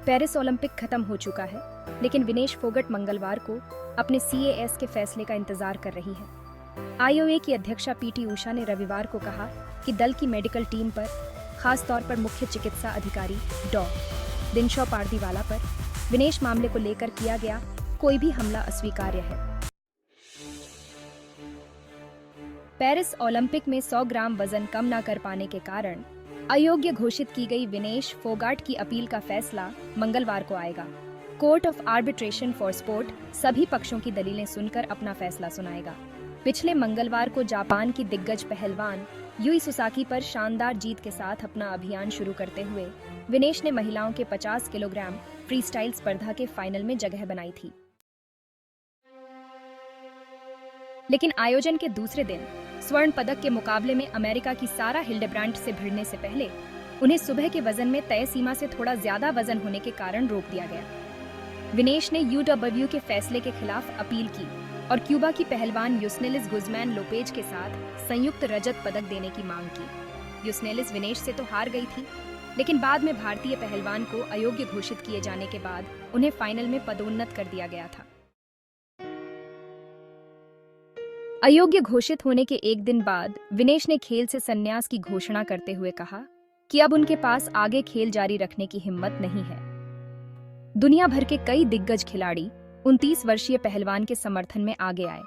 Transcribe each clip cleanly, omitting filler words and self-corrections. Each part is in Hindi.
पेरिस ओलंपिक खत्म हो चुका है, लेकिन विनेश फोगट मंगलवार को अपने CAS के फैसले का इंतजार कर रही है। IOA की अध्यक्षा PT उषा ने रविवार को कहा कि दल की मेडिकल टीम पर, खास तौर पर मुख्य चिकित्सा अधिकारी डॉ. दिनशॉ पारदीवाला पर विनेश मामले को लेकर किया गया कोई भी हमला अस्वीकार्य है। पेरिस ओलंपिक में 100 ग्राम वजन कम न कर पाने के कारण अयोग्य घोषित की गई विनेश फोगाट की अपील का फैसला मंगलवार को आएगा। Court of arbitration for sport सभी पक्षों की दलीलें सुनकर अपना फैसला सुनाएगा। पिछले मंगलवार को जापान की दिग्गज पहलवान यूई सुसाकी पर शानदार जीत के साथ अपना अभियान शुरू करते हुए विनेश ने महिलाओं के 50 किलोग्राम फ्रीस्टाइल स्पर्धा के फाइनल में जगह बनाई थी। लेकिन आयोजन के दूसरे दिन स्वर्ण पदक के मुकाबले में अमेरिका की सारा हिल्डेब्रांट से भिड़ने से पहले उन्हें सुबह के वजन में तय सीमा से थोड़ा ज्यादा वजन होने के कारण रोक दिया गया। विनेश ने UW के फैसले के खिलाफ अपील की और क्यूबा की पहलवान यूस्नेलिस गुज़मैन लोपेज के साथ संयुक्त रजत पदक देने की मांग की। यूस्नेलिस विनेश से तो हार गई थी, लेकिन बाद में भारतीय पहलवान को अयोग्य घोषित किए जाने के बाद उन्हें फाइनल में पदोन्नत कर दिया गया था। अयोग्य घोषित होने के एक दिन बाद विनेश ने खेल से संन्यास की घोषणा करते हुए कहा कि अब उनके पास आगे खेल जारी रखने की हिम्मत नहीं है। दुनिया भर के कई दिग्गज खिलाड़ी 29 वर्षीय पहलवान के समर्थन में आगे आए,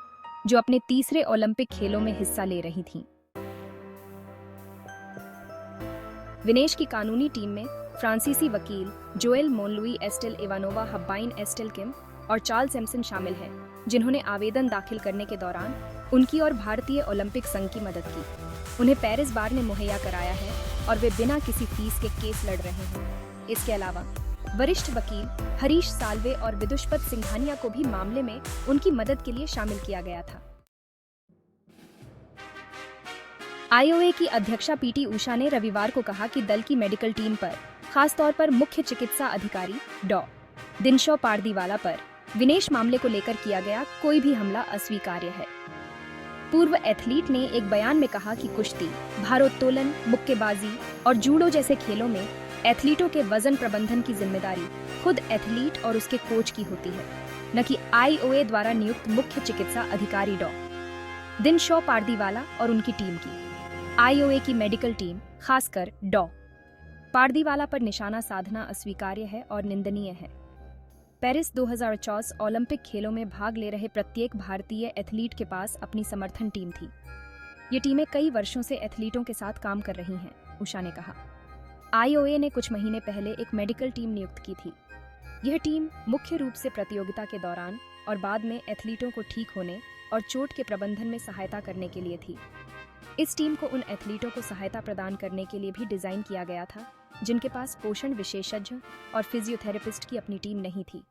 जो अपने तीसरे ओलंपिक खेलों में हिस्सा ले रही थीं। विनेश की कानूनी टीम में फ्रांसीसी वकील जोएल मोनलुई एस्टेल इवानोवा हब्बाइन एस्टेल किम और चार्ल्स सैम्सन शामिल हैं, जिन्होंने आवेदन दाखिल करने के दौरान उनकी और भारतीय ओलंपिक संघ की मदद की। उन्हें पेरिस बार ने मुहैया कराया है और वे बिना किसी फीस के केस लड़ रहे हैं। इसके अलावा वरिष्ठ वकील हरीश साल्वे और विदुषपत सिंघानिया को भी मामले में उनकी मदद के लिए शामिल किया गया था। IOA की अध्यक्षा PT उषा ने रविवार को कहा कि दल की मेडिकल टीम पर, खासतौर पर मुख्य चिकित्सा अधिकारी डॉ. दिनशॉ पारदीवाला पर विनेश मामले को लेकर किया गया कोई भी हमला अस्वीकार्य है। पूर्व एथलीट ने एक बयान में कहा कि कुश्ती, भारोत्तोलन, मुक्केबाजी और जूडो जैसे खेलों में एथलीटों के वजन प्रबंधन की जिम्मेदारी खुद एथलीट और उसके कोच की होती है, न कि IOA द्वारा नियुक्त मुख्य चिकित्सा अधिकारी डॉ. दिनशॉ पारदीवाला और उनकी टीम की। IOA की मेडिकल टीम, खासकर डॉ. पारदीवाला पर निशाना साधना अस्वीकार्य है और निंदनीय है। पेरिस 2024 ओलंपिक खेलों में भाग ले रहे प्रत्येक भारतीय एथलीट के पास अपनी समर्थन टीम थी। ये टीमें कई वर्षों से एथलीटों के साथ काम कर रही हैं, उषा ने कहा। IOA ने कुछ महीने पहले एक मेडिकल टीम नियुक्त की थी। यह टीम मुख्य रूप से प्रतियोगिता के दौरान और बाद में एथलीटों को ठीक होने और चोट के प्रबंधन में सहायता करने के लिए थी। इस टीम को उन एथलीटों को सहायता प्रदान करने के लिए भी डिजाइन किया गया था जिनके पास पोषण विशेषज्ञ और फिजियोथेरेपिस्ट की अपनी टीम नहीं थी।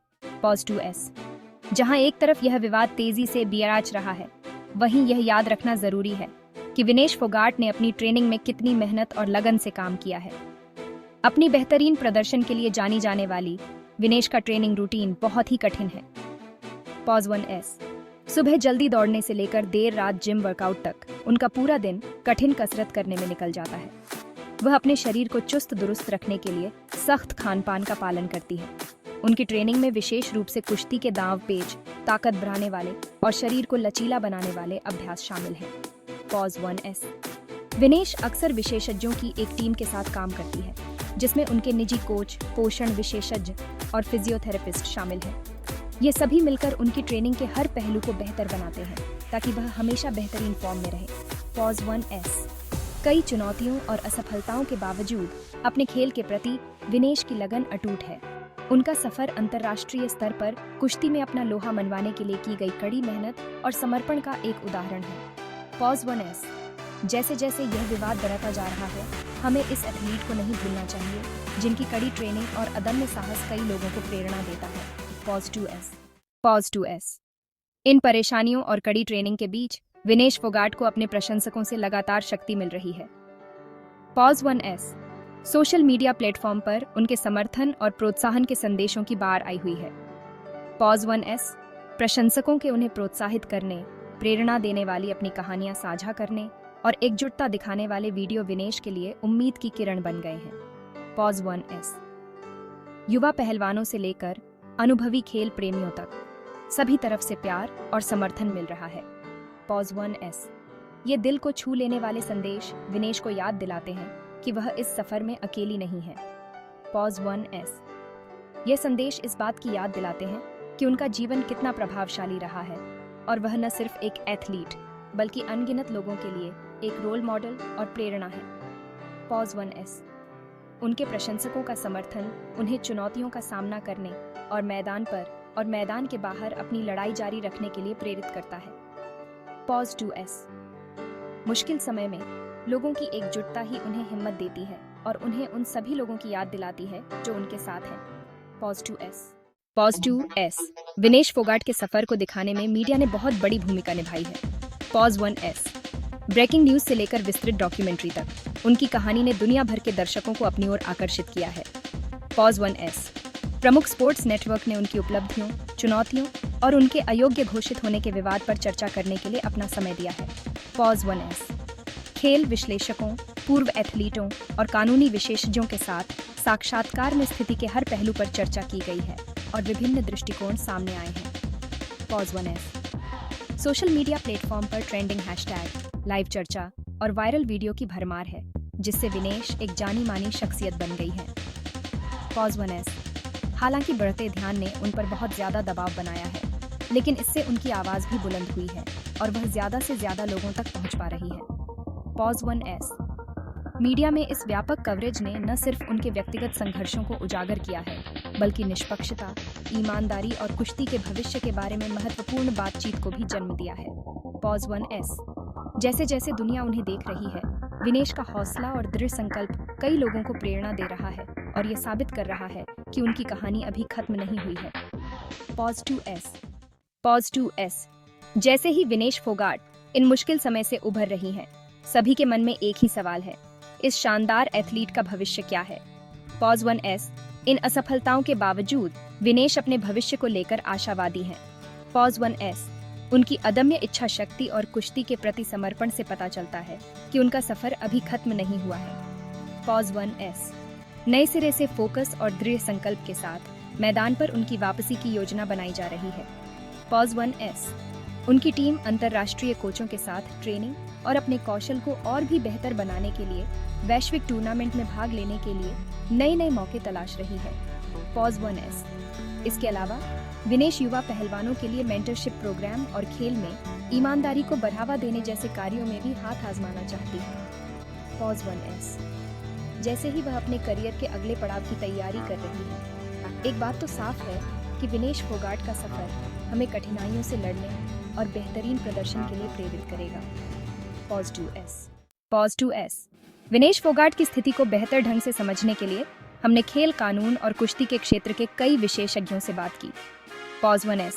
Pos2S। जहां एक तरफ यह विवाद तेजी से बिराच रहा है, वहीं यह याद रखना जरूरी है कि विनेश फोगाट ने अपनी ट्रेनिंग में कितनी मेहनत और लगन से काम किया है। अपनी बेहतरीन प्रदर्शन के लिए जानी जाने वाली विनेश का ट्रेनिंग रूटीन बहुत ही कठिन है। Pos1S। सुबह जल्दी दौड़ने से लेकर देर रात जिम वर्कआउट तक उनका पूरा दिन कठिन कसरत करने में निकल जाता है। वह अपने शरीर को चुस्त दुरुस्त रखने के लिए सख्त खान-पान का पालन करती है। उनकी ट्रेनिंग में विशेष रूप से कुश्ती के दांव पेच, ताकत बढ़ाने वाले और शरीर को लचीला बनाने वाले अभ्यास शामिल हैं। Pos1S। विनेश अक्सर विशेषज्ञों की एक टीम के साथ काम करती है, जिसमें उनके निजी कोच, पोषण विशेषज्ञ और फिजियोथेरेपिस्ट शामिल हैं। ये सभी मिलकर उनकी ट्रेनिंग के हर पहलू को बेहतर बनाते हैं ताकि वह हमेशा बेहतरीन फॉर्म में रहे। Pos1S। कई चुनौतियों और असफलताओं के बावजूद अपने खेल के प्रति विनेश की लगन अटूट है। उनका सफर अंतर्राष्ट्रीय स्तर पर कुश्ती में अपना लोहा मनवाने के लिए की गई कड़ी मेहनत और समर्पण का एक उदाहरण है। Pos1S। जैसे जैसे यह विवाद बढ़ता जा रहा है, हमें इस एथलीट को नहीं भूलना चाहिए, जिनकी कड़ी ट्रेनिंग और अदम्य साहस कई लोगों को प्रेरणा देता है। Pos2S। इन परेशानियों और कड़ी ट्रेनिंग के बीच विनेश फोगाट को अपने प्रशंसकों से लगातार शक्ति मिल रही है। Pos1S। सोशल मीडिया प्लेटफॉर्म पर उनके समर्थन और प्रोत्साहन के संदेशों की बाढ़ आई हुई है। Pos1S। प्रशंसकों के उन्हें प्रोत्साहित करने, प्रेरणा देने वाली अपनी कहानियां साझा करने और एकजुटता दिखाने वाले वीडियो विनेश के लिए उम्मीद की किरण बन गए हैं। Pos1S। युवा पहलवानों से लेकर अनुभवी खेल प्रेमियों तक सभी तरफ से प्यार और समर्थन मिल रहा है। Pause 1S। ये दिल को छू लेने वाले संदेश विनेश को याद दिलाते हैं कि वह इस सफर में अकेली नहीं है। Pause 1S। ये संदेश इस बात की याद दिलाते हैं कि उनका जीवन कितना प्रभावशाली रहा है और वह न सिर्फ एक एथलीट बल्कि अनगिनत लोगों के लिए एक रोल मॉडल और प्रेरणा है। Pause 1S। उनके प्रशंसकों का समर्थन उन्हें चुनौतियों का सामना करने और मैदान पर और मैदान के बाहर अपनी लड़ाई जारी रखने के लिए प्रेरित करता है। Pause 2S। मुश्किल समय में लोगों की एकजुटता ही उन्हें हिम्मत देती है और उन्हें उन सभी लोगों की याद दिलाती है जो उनके साथ हैं। Pause 2S। Pause 2S। Vinesh Phogat के सफर को दिखाने में मीडिया ने बहुत बड़ी भूमिका निभाई है। Pause 1S। ब्रेकिंग न्यूज से लेकर विस्तृत डॉक्यूमेंट्री तक उनकी कहानी ने दुनिया भर के दर्शकों को अपनी ओर आकर्षित किया है। Pause 1S। प्रमुख स्पोर्ट्स नेटवर्क ने उनकी उपलब्धियों, चुनौतियों और उनके अयोग्य घोषित होने के विवाद पर चर्चा करने के लिए अपना समय दिया है। Pause 1S। खेल विश्लेषकों, पूर्व एथलीटों और कानूनी विशेषज्ञों के साथ साक्षात्कार में स्थिति के हर पहलू पर चर्चा की गई है और विभिन्न दृष्टिकोण सामने आए हैं। Pause 1S। Social media platform पर ट्रेंडिंग हैशटैग, लाइव चर्चा और वायरल वीडियो की भरमार है, जिससे विनेश एक जानी मानी शख्सियत बन गई है। Pause 1S। हालांकि बढ़ते ध्यान ने उन पर बहुत ज्यादा दबाव बनाया है, लेकिन इससे उनकी आवाज भी बुलंद हुई है और वह ज्यादा से ज्यादा लोगों तक पहुंच पा रही है। Pause 1S। मीडिया में इस व्यापक कवरेज ने न सिर्फ उनके व्यक्तिगत संघर्षों को उजागर किया है, बल्कि निष्पक्षता, ईमानदारी और कुश्ती के भविष्य के बारे में महत्वपूर्ण बातचीत को भी जन्म दिया है। Pause 1S। जैसे जैसे दुनिया उन्हें देख रही है, विनेश का हौसला और दृढ़ संकल्प कई लोगों को प्रेरणा दे रहा है और ये साबित कर रहा है कि उनकी कहानी अभी खत्म नहीं हुई है। Pause 2S। Pause 2S। जैसे ही विनेश फोगाट इन मुश्किल समय से उभर रही हैं, सभी के मन में एक ही सवाल है, इस शानदार एथलीट का भविष्य क्या है। Pause 1S। इन असफलताओं के बावजूद विनेश अपने भविष्य को लेकर आशावादी हैं। Pause 1S। उनकी अदम्य इच्छा शक्ति और कुश्ती के प्रति समर्पण से पता चलता है कि उनका सफर अभी खत्म नहीं हुआ है। Pause 1S। नए सिरे से फोकस और दृढ़ संकल्प के साथ मैदान पर उनकी वापसी की योजना बनाई जा रही है। Pause 1S। उनकी टीम अंतर्राष्ट्रीय कोचों के साथ ट्रेनिंग और अपने कौशल को और भी बेहतर बनाने के लिए वैश्विक टूर्नामेंट में भाग लेने के लिए नए नए मौके तलाश रही है। Pause 1S। इसके अलावा विनेश युवा पहलवानों के लिए मेंटरशिप प्रोग्राम और खेल में ईमानदारी को बढ़ावा देने जैसे कार्यों में भी हाथ आजमाना चाहती है। Pause 1S। जैसे ही वह अपने करियर के अगले पड़ाव की तैयारी कर रही है, एक बात तो साफ है कि विनेश फोगाट का सफर हमें कठिनाइयों से लड़ने और बेहतरीन प्रदर्शन के लिए प्रेरित करेगा। Pause 2S। Pause 2S। Vinesh Phogat की स्थिति को बेहतर ढंग से समझने के लिए हमने खेल, कानून और कुश्ती के क्षेत्र के कई विशेषज्ञों से बात की। Pause 1S।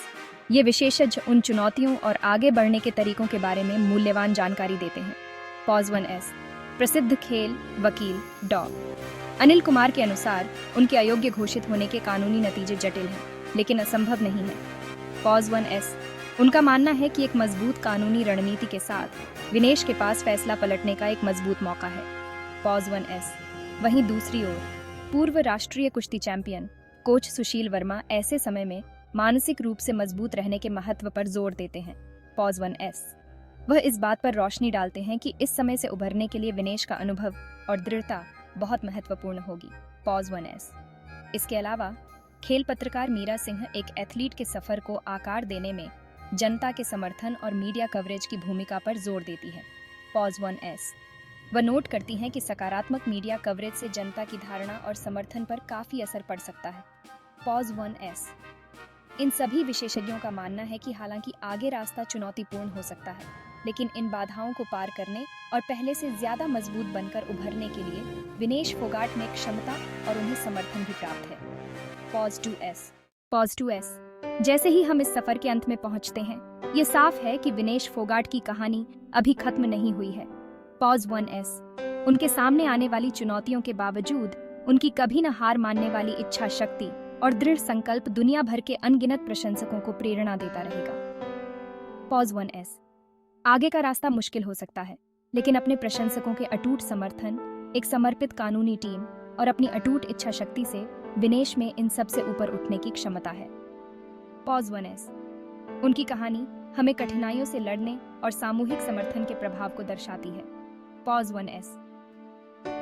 ये विशेषज्ञ उन चुनौतियों और आगे बढ़ने के तरीकों के बारे में मूल्यवान जानकारी देते हैं। Pause 1S। प्रसिद्ध खेल वकील डॉ. अनिल कुमार के अनुसार उनके अयोग्य घोषित होने के कानूनी नतीजे जटिल हैं, लेकिन असंभव नहीं है। Pause 1S। उनका मानना है कि एक मजबूत कानूनी रणनीति के साथ विनेश के पास फैसला पलटने का एक मजबूत मौका है। Pause 1S। वहीं दूसरी ओर पूर्व राष्ट्रीय कुश्ती चैंपियन कोच सुशील वर्मा ऐसे समय में मानसिक रूप से मजबूत रहने के महत्व पर जोर देते हैं। Pause 1S। वह इस बात पर रोशनी डालते हैं कि इस समय से उभरने के लिए विनेश का अनुभव और दृढ़ता बहुत महत्वपूर्ण होगी। Pause 1S। इसके अलावा खेल पत्रकार मीरा सिंह एक एथलीट के सफर को आकार देने में जनता के समर्थन और मीडिया कवरेज की भूमिका पर जोर देती है। Pause 1S। वह नोट करती हैं कि सकारात्मक मीडिया कवरेज से जनता की धारणा और समर्थन पर काफी असर पड़ सकता है। Pause 1S। इन सभी विशेषज्ञों का मानना है कि हालांकि आगे रास्ता चुनौतीपूर्ण हो सकता है, लेकिन इन बाधाओं को पार करने और पहले से ज्यादा मजबूत बनकर उभरने के लिए विनेश फोगाट में क्षमता और उन्हें समर्थन भी प्राप्त है। Pause 2S। Pause 2S। जैसे ही हम इस सफर के अंत में पहुंचते हैं, ये साफ है कि विनेश फोगाट की कहानी अभी खत्म नहीं हुई है। Pause 1S। उनके सामने आने वाली चुनौतियों के बावजूद उनकी कभी न हार मानने वाली इच्छा शक्ति और दृढ़ संकल्प दुनिया भर के अनगिनत प्रशंसकों को प्रेरणा देता रहेगा। Pause 1S। आगे का रास्ता मुश्किल हो सकता है, लेकिन अपने प्रशंसकों के अटूट समर्थन, एक समर्पित कानूनी टीम और अपनी अटूट इच्छा शक्ति से विनेश में इन सब से ऊपर उठने की क्षमता है। Pause 1S। उनकी कहानी हमें कठिनाइयों से लड़ने और सामूहिक समर्थन के प्रभाव को दर्शाती है। Pause 1S।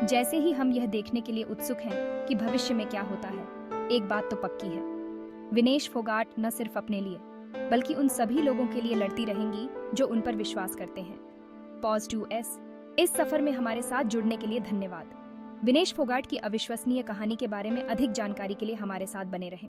जैसे ही हम यह देखने के लिए उत्सुक हैं कि भविष्य में क्या होता है, एक बात तो पक्की है, विनेश फोगाट न सिर्फ अपने लिए बल्कि उन सभी लोगों के लिए लड़ती रहेंगी जो उन पर विश्वास करते हैं। Pause 2S। इस सफर में हमारे साथ जुड़ने के लिए धन्यवाद। विनेश फोगाट की अविश्वसनीय कहानी के बारे में अधिक जानकारी के लिए हमारे साथ बने रहें।